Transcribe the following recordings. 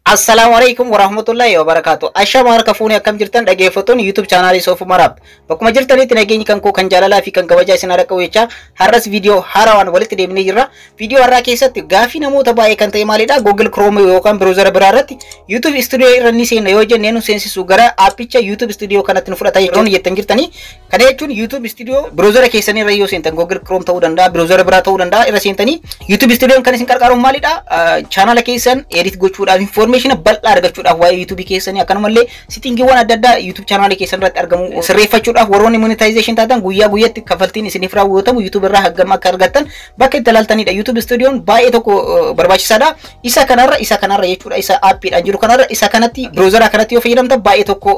Assalamualaikum warahmatullahi wabarakatuh. Ashama harka fuuni akkam jirtan dhaggeeffattoonni YouTube channel Sofu Marab. Bakkuma jirtanitti nageenyi kan koo kan jaalalaa fi kan kabajaa isin harka weechaa har'as video haarawaan walitti deebinee jirra. Video har'aa keessatti gaafii namoota baay'ee kan ta'e maalidha? Google Chrome yookaan browser biraa irratti YouTube Studio irra ni seenna yoo jennee nu seensisu gara appicha YouTube Studio kanatti nu fudhata jechuun jettan jirtanii. Kana jechuun YouTube Studio browser keessanii irra yoo seentan Google Chrome ta'uu danda'a, browser biraa ta'uu danda'a irra seentanii YouTube Studio kan isin qarqaaru maalidha? Channel keessan edit gochuudhaaf information bal'aa argachuudhaaf waa'ee YouTube keessanii akkanumallee settingiiwwan adda addaa YouTube channel keessan irratti argamu sirreeffachuudhaaf warroonni monetization taatan guyyaa guyyaatti kafaltiin isiniif raawwatamu YouTube irraa haggam akka argattan bakka itti ilaaltanidha. YouTube Studio baay'ee tokko barbaachisaadha. Isa kanarra jechuudha. Isa appiidhaan jiru kanarra isa kanatti browser kanatti yoo fayyadamtan baay'ee tokko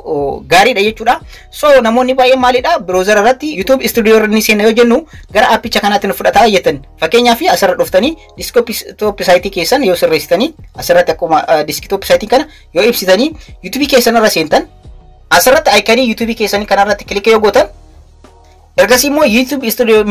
gaariidha jechuudha. So namoonni baay'ee maalidha browser irratti YouTube Studio irra ni seenna yoo jennu gara appicha kanaatti nu fudhataa jettan. Fakkeenyaaf asirra dhuftanii desktop site keessan yoo sirreessitanii asirratti akkuma desktop site kana yoo ibsitanii YouTube keessan irra seentan asirratti icon YouTube keessanii kanarratti click yoo gootan ergasii immoo YouTube Studio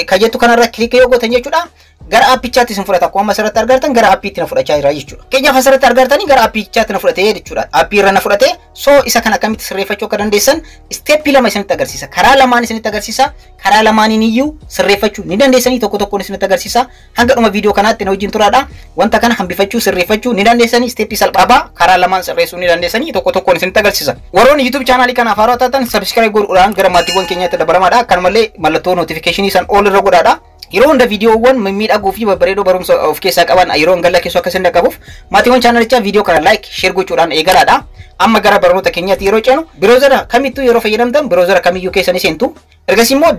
kajettu kanarra click yoo gootan jechuudha gara appichaatti isin fudhata. Akkuma asirratti argartan gara appiitti na fudhachaa jira jechuudha. Keenyaaf asirratti argartanii gara appichaatti na fudhatee jechuudha. Appii irra na fudhatee so isa kana akkamitti sirreeffachuu akka dandeessan step lama isinitti agarsiisa. Karaa lamaan isinitti agarsiisa. Karaa lamaaniin iyyuu sirreeffachuu ni dandeessanii tokko tokkoon isinitti agarsiisa. Hanga dhuma viidiyoo kanaatti na wajjin turaadha. Wanta kana hambifachuu sirreeffachuu ni dandeessanii step salphaabaa karaa lamaan sirreessuu ni dandeessanii tokko tokkoon isinitti agarsiisa. Warroonni YouTube channel kanaaf haaraa taatan subscribe godhuudhaan gara maatiiwwan keenyaatti dabalamaadha. Akkanumallee mallattoo notification isaan all irra godhaadha. Yeroo hunda viidiyoowwan mimmiidhagoo fi babbareedoo barumsa of keessaa qaban yeroo hunda keessoo akka isin dhaqqabuuf maatiiwwan chaanalichaa viidiyoo kana like share gochuudhaan eegalaadha. Amma gara barnoota keenyaatti yeroo ceenu browser kamittuu yeroo fayyadamtan browser kamiyyuu keessan seentu. Ergasii immoo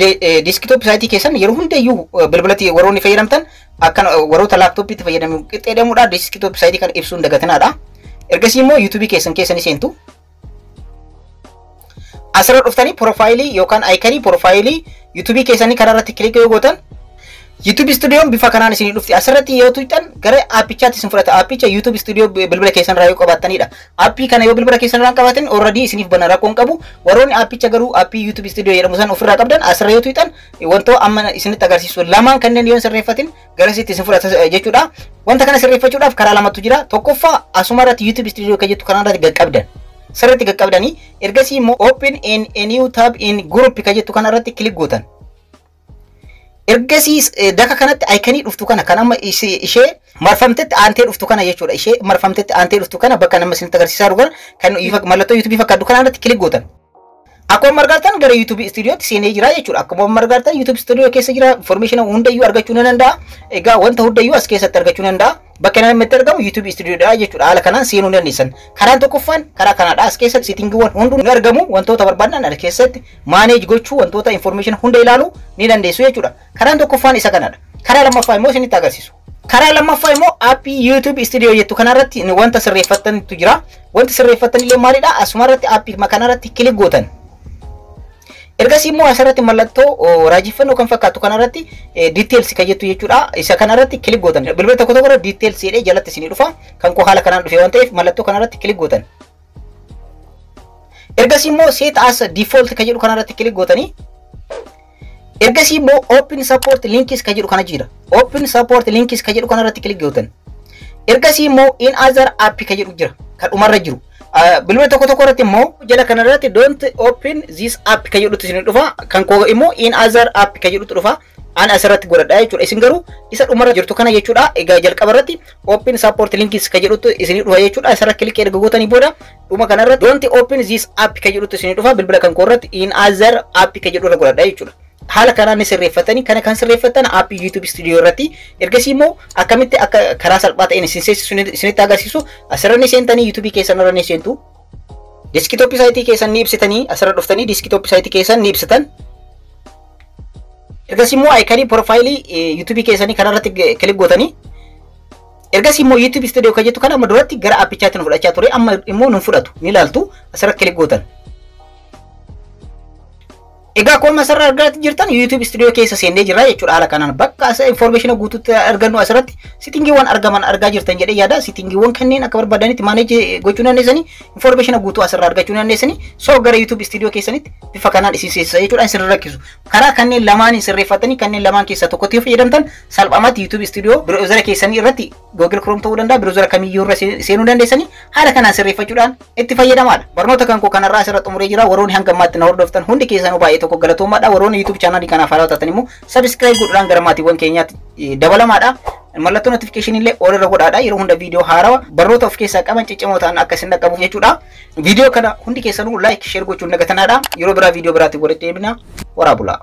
desktop site keessan yeroo hundayyuu bilbilatti warroonni fayyadamtan akka warroota laptoppiitti fayyadamu qixxeedhamuudha desktop site kan ibsuun dagatinaadha. Ergasii immoo YouTube keessan seentu. Asirra dhuftanii profaayilii yookaan icon profaayilii YouTube keessanii kanarratti click yoo gootan YouTube Studio bifa kanaan isin dhufti. Asirratti yoo tuqxan gara appichaatti isin fudhata. Appicha YouTube Studio bilbila keessan irraa yoo qabaattanidha. Appii kana yoo bilbila keessan irraa qabaatan already isiniif bana rakkoon qabu. Warroonni appicha garuu appii YouTube Studio jedhamu san ofirraa qabdan asirra yoo tuqxan wantoota amma isinitti agarsiisu lamaan kanneen yoo sirreeffatin garasitti isin fudhata jechuudha. Wanta kana sirreeffachuudhaaf karaa lamatu jira. Tokkoffaa asuma irratti YouTube Studio kan jettu kanarratti qaqqabdan. Sirriitti qaqqabdanii ergasii immoo open in a new tab in group kan jettu kanarratti click gootan. Ergasii daka kanatti icon dhuftu kana kan amma ishee marfamtetti aantee dhuftu kana jechuudha. Ishee marfamtetti aantee dhuftu kana bakka nama isinitti agarsiisaa jiru kana kan mallattoo YouTube fakkaatu kanarratti click gootan. Akkuma argattan gara YouTube Studiotti seenee jira jechuudha. Akkuma argattan YouTube Studio keessa jira information hundayyuu argachuu ni danda'a. Egaa wanta hundayyuu as keessatti argachuu ni danda'a. Bakka namatti argamu YouTube Studio dha jechuudha. Haala kanaan seenuu ni dandeessan. Karaan tokkoffaan karaa kanaadha. As keessatti settingiiwwan hunduu ni argamu. Wantoota barbaadan as keessatti manage gochuu wantoota information hunda ilaaluu ni dandeessu jechuudha. Karaan tokkoffaan isa kanaadha. Karaa lammaffaa immoo isinitti agarsiisu. Karaa lammaffaa immoo appii YouTube Studio jettu kanarratti wanta sirreeffattantu jira. Wanti sirreeffattan illee maalidha? Asuma irratti appii kanarratti click gootan. Ergasii immoo asirratti mallattoo raajifannoo kan fakkaatu kanarratti details kan jettu jechuudha. Isa kanarratti click gootan. Bilbila tokko tokko irra details jedhee jalatti isinii dhufa. Kan koo haala kanaan dhufe waan ta'eef mallattoo kanarratti click gootan. Ergasii immoo set as default kan jedhu kanarratti click gootanii. Ergasii immoo open support links kan jedhu kana jira. Open support links kan jedhu kanarratti click gootan. Ergasii immoo in other app kan jedhu jira. Kan dhumarra jiru. Bilbila tokko tokko irratti immoo jala kanarratti don't open this app kan jedhutu isin dhufa. Kan koo immoo in other app kan jedhutu dhufa. An asirratti godhadha jechuudha. Isin garuu isa dhumarra jirtu kana jechuudha. Egaa jalqaba irratti open support links kan jedhutu isin dhufa jechuudha. Asirra click erga gootanii booda dhuma kanarratti don't open this app kan jedhutu isin dhufa. Bilbila kan koo irratti in other app kan jedhu irra godhadha jechuudha. Haala kanaan ni sirreeffatanii kana kan sirreeffatan appii YouTube Studio irratti ergasii immoo akkamitti akka karaa salphaa ta'een isinitti agarsiisu asirra ni seentanii YouTube keessan irra ni seentu. Desktop site keessan ni ibsitanii asirra dhuftanii desktop site keessan ni ibsitan. Ergasii immoo icon profaayilii YouTube keessanii kanarratti click gootanii. Ergasii immoo YouTube Studio kan jettu kana amma duratti gara appichaatti nu fudhachaa ture amma immoo nu fudhatu ni ilaaltu asirra click gootan. Egaa akkuma asirraa argaa jirtan YouTube studio keessa seennee jirra jechuudha. Haala kanaan bakka as information guutuutti argannu asirratti sittingiiwwan argaman argaa jirtan jedhee yaada. Sittingiiwwan kanneen akka barbaadanitti manage gochuu dandeessanii information guutuu asirraa argachuu dandeessanii soo gara YouTube studio keessanitti bifa kanaan isin seensisa jechuudha. Isin rakkisu. Karaa kanneen lamaan sirreeffatanii kanneen lamaan keessaa tokkotti yoo fayyadamtan salphaamatti YouTube studio browser keessanii irratti Google Chrome ta'uu danda'a browser kamiyyuu irra seenuu dandeessanii haala kanaan sirreeffachuudhaan itti fayyadamaadha. Barnoota kan koo kanarraa asirratti xumuree jira. Warroonni hanga ammaatti na hordoftan hundi keessanuu baay'ee tokko galatoomaadha. Warroonni YouTube channel kanaaf haaraa taatan immoo subscribe godhuudhaan gara maatiiwwan keenyaatti dabalamaadha. Mallattoo notification illee ol irra godhaadha. Yeroo hunda viidiyoo haarawaa barnoota of keessaa qaban ciccimoo ta'an akka isin dhaqqabuuf jechuudha. Viidiyoo kana hundi keessanuu like share gochuun dagatanaadha. Yeroo biraa viidiyoo biraatti walitti deebina. Waraabulaa.